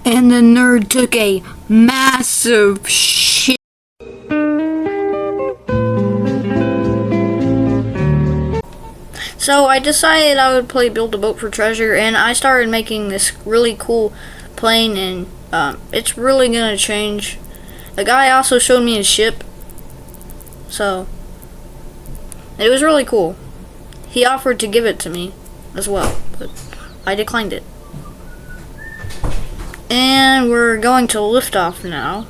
and the nerd took a massive shit. So I decided I would play Build a Boat for Treasure, and I started making this really cool plane, and it's really gonna change. The guy also showed me his ship, so it was really cool. He offered to give it to me as well, but I declined it. And we're going to lift off now.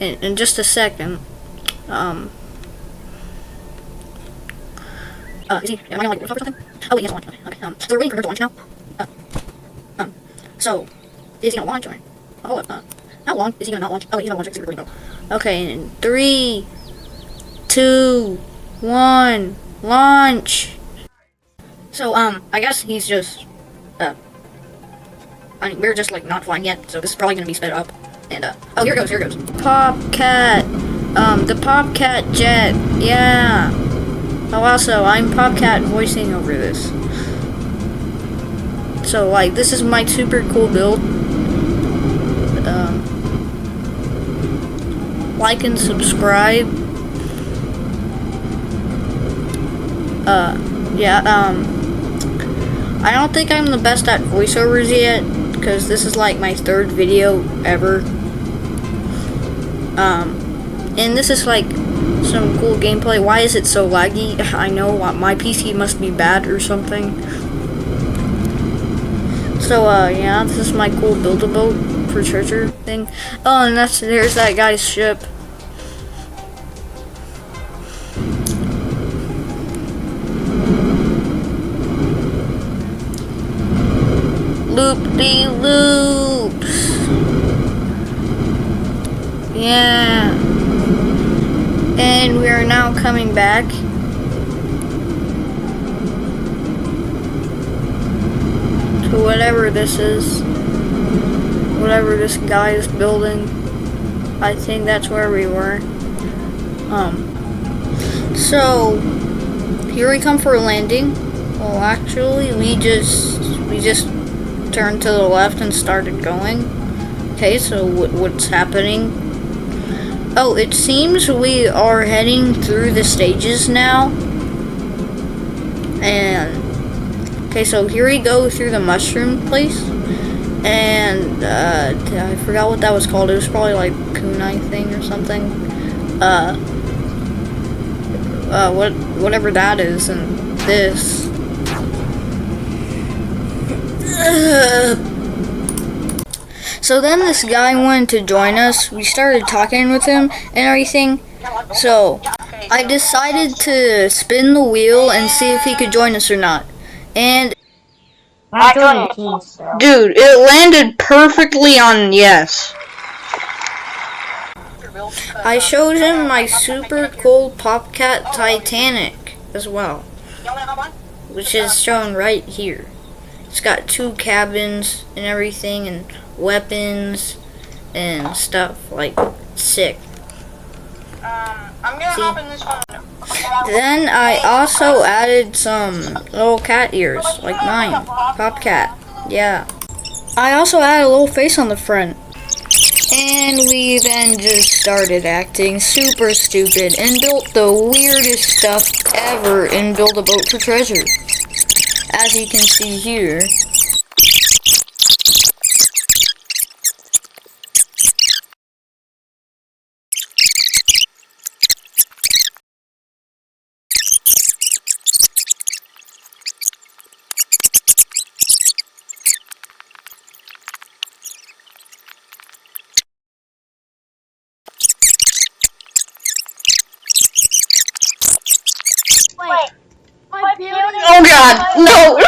In just a second. Is he? Am I gonna like lift off or something? Oh wait, he has a launch. Okay. So we're waiting for her to launch now. So is he gonna launch or? Oh, how long is he gonna not launch? Oh, he's gonna launch because we're going to go. Okay, in 3, 2, 1, launch. So I guess he's just I mean, we're just like not flying yet, so this is probably gonna be sped up. And oh, here it goes. Popcat, the Popcat jet, yeah. Oh, also, I'm Popcat voicing over this. So like, this is my super cool build. Like and subscribe. I don't think I'm the best at voiceovers yet, because this is like my 3rd video ever. And this is like some cool gameplay. Why is it so laggy? I know my PC must be bad or something. So yeah, this is my cool Build a Boat for Treasure thing. Oh, and there's that guy's ship. Loop-de-loops. Yeah. And we are now coming back. To whatever this is. Whatever this guy is building. I think that's where we were. So here we come for a landing. Well, actually, we just turned to the left and started going. Okay, so what's happening? Oh, it seems we are heading through the stages now. And okay, so here we go through the mushroom place. And I forgot what that was called. It was probably like kunai thing or something. Whatever that is, and this. So then this guy wanted to join us. We started talking with him and everything. So I decided to spin the wheel and see if he could join us or not. And dude, it landed perfectly on yes. I showed him my super cool Popcat Titanic as well, which is shown right here. It's got 2 cabins and everything, and weapons and stuff, like, sick. I'm gonna hop in this one. Then I also added some little cat ears, like mine. Popcat, yeah. I also added a little face on the front. And we then just started acting super stupid and built the weirdest stuff ever in Build a Boat for Treasure. As you can see here. Wait. Oh god, no,